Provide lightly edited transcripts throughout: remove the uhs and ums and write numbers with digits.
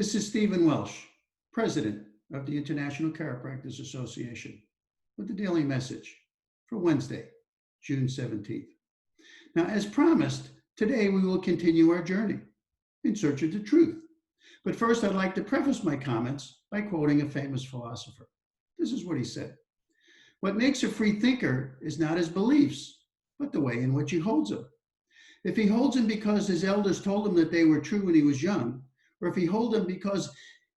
This is Stephen Welsh, President of the International Chiropractors Association, with the Daily Message for Wednesday, June 17th. Now, as promised, today we will continue our journey in search of the truth. But first, I'd like to preface my comments by quoting a famous philosopher. This is what he said: "What makes a free thinker is not his beliefs, but the way in which he holds them. If he holds them because his elders told him that they were true when he was young, or if he holds them because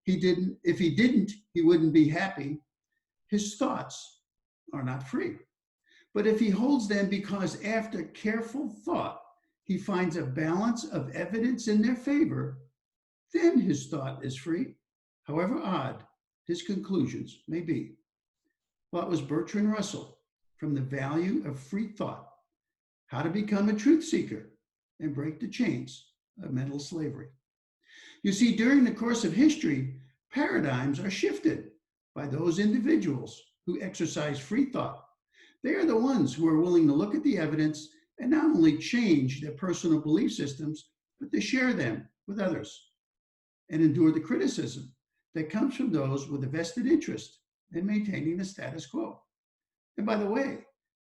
if he didn't, he wouldn't be happy, his thoughts are not free. But if he holds them because after careful thought, he finds a balance of evidence in their favor, then his thought is free, however odd his conclusions may be." Well, it was Bertrand Russell from The Value of Free Thought: How to Become a Truth Seeker and Break the Chains of Mental Slavery. You see, during the course of history, paradigms are shifted by those individuals who exercise free thought. They are the ones who are willing to look at the evidence and not only change their personal belief systems, but to share them with others and endure the criticism that comes from those with a vested interest in maintaining the status quo. And by the way,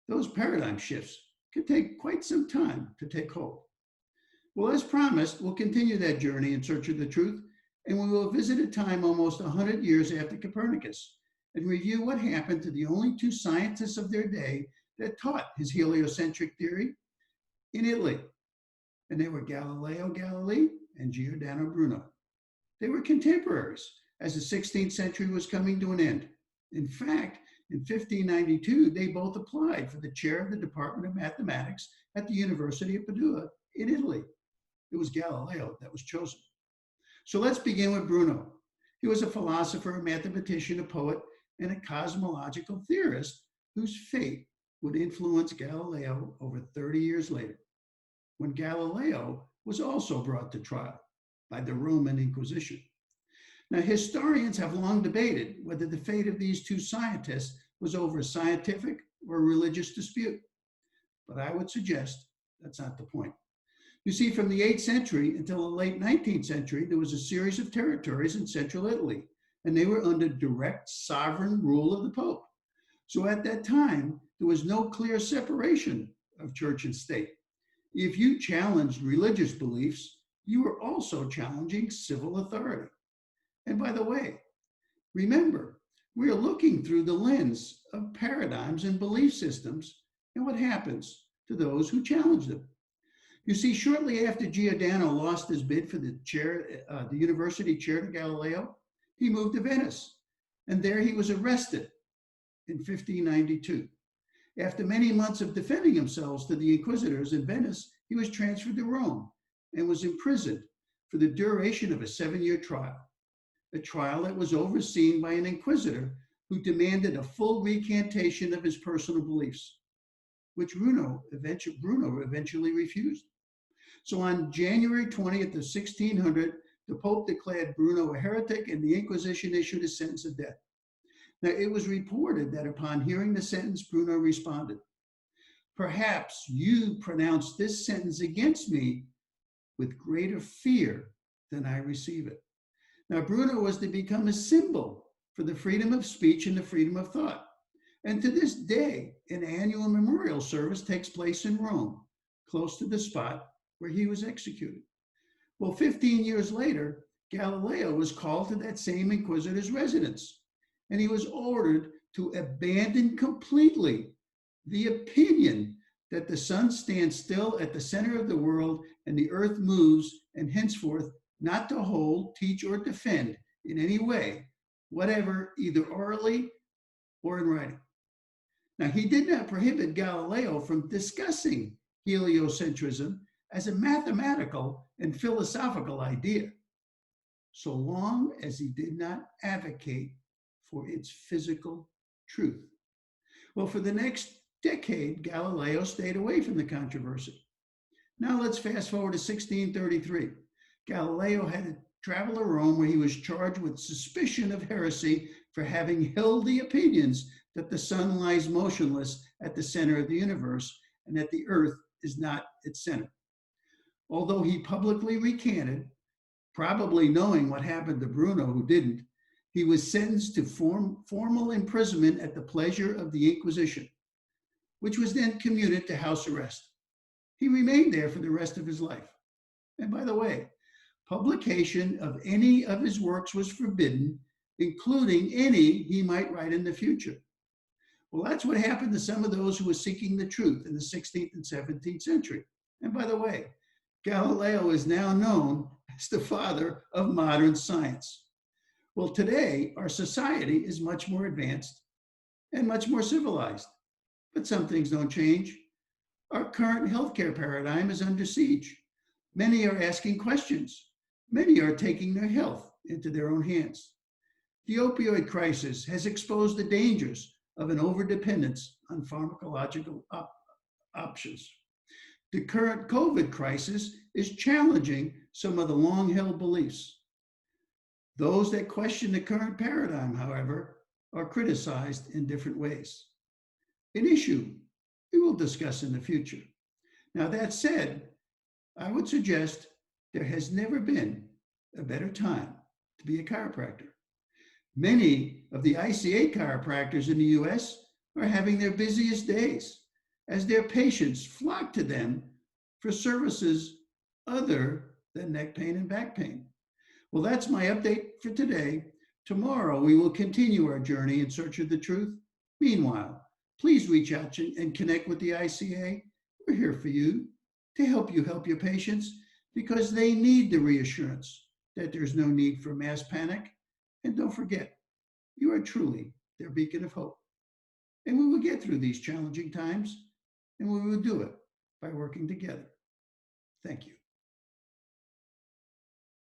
those paradigm shifts can take quite some time to take hold. Well, as promised, we'll continue that journey in search of the truth, and we will visit a time almost 100 years after Copernicus and review what happened to the only two scientists of their day that taught his heliocentric theory in Italy. And they were Galileo Galilei and Giordano Bruno. They were contemporaries as the 16th century was coming to an end. In fact, in 1592, they both applied for the chair of the Department of Mathematics at the University of Padua in Italy. It was Galileo that was chosen. So let's begin with Bruno. He was a philosopher, a mathematician, a poet, and a cosmological theorist whose fate would influence Galileo over 30 years later, when Galileo was also brought to trial by the Roman Inquisition. Now, historians have long debated whether the fate of these two scientists was over a scientific or a religious dispute, but I would suggest that's not the point. You see, from the 8th century until the late 19th century, there was a series of territories in central Italy, and they were under direct sovereign rule of the Pope. So at that time, there was no clear separation of church and state. If you challenged religious beliefs, you were also challenging civil authority. And by the way, remember, we are looking through the lens of paradigms and belief systems and what happens to those who challenge them. You see, shortly after Giordano lost his bid for the university chair to Galileo, he moved to Venice, and there he was arrested in 1592. After many months of defending himself to the inquisitors in Venice, he was transferred to Rome and was imprisoned for the duration of a 7-year trial, a trial that was overseen by an inquisitor who demanded a full recantation of his personal beliefs, which Bruno eventually refused. So on January 20th of 1600, the Pope declared Bruno a heretic, and the Inquisition issued a sentence of death. Now, it was reported that upon hearing the sentence, Bruno responded, "Perhaps you pronounced this sentence against me with greater fear than I receive it." Now, Bruno was to become a symbol for the freedom of speech and the freedom of thought. And to this day, an annual memorial service takes place in Rome, close to the spot where he was executed. Well, 15 years later, Galileo was called to that same inquisitor's residence, and he was ordered to abandon completely the opinion that the sun stands still at the center of the world and the earth moves, and henceforth not to hold, teach, or defend in any way, whatever, either orally or in writing. Now, he did not prohibit Galileo from discussing heliocentrism as a mathematical and philosophical idea, so long as he did not advocate for its physical truth. Well, for the next decade, Galileo stayed away from the controversy. Now let's fast forward to 1633. Galileo had to travel to Rome, where he was charged with suspicion of heresy for having held the opinions that the sun lies motionless at the center of the universe and that the earth is not its center. Although he publicly recanted, Probably knowing what happened to Bruno, who didn't, he was sentenced to formal imprisonment at the pleasure of the Inquisition, which was then commuted to house arrest. He remained there for the rest of his life. And by the way, publication of any of his works was forbidden, including any he might write in the future. Well, that's what happened to some of those who were seeking the truth in the 16th and 17th century. And by the way, Galileo is now known as the father of modern science. Well, today, our society is much more advanced and much more civilized, but some things don't change. Our current healthcare paradigm is under siege. Many are asking questions. Many are taking their health into their own hands. The opioid crisis has exposed the dangers of an overdependence on pharmacological options. The current COVID crisis is challenging some of the long-held beliefs. Those that question the current paradigm, however, are criticized in different ways. An issue we will discuss in the future. Now, that said, I would suggest there has never been a better time to be a chiropractor. Many of the ICA chiropractors in the US are having their busiest days as their patients flock to them for services other than neck pain and back pain. Well, that's my update for today. Tomorrow, we will continue our journey in search of the truth. Meanwhile, please reach out and connect with the ICA. We're here for you to help you help your patients because they need the reassurance that there's no need for mass panic. And don't forget, you are truly their beacon of hope. And we will get through these challenging times, and we will do it by working together. Thank you.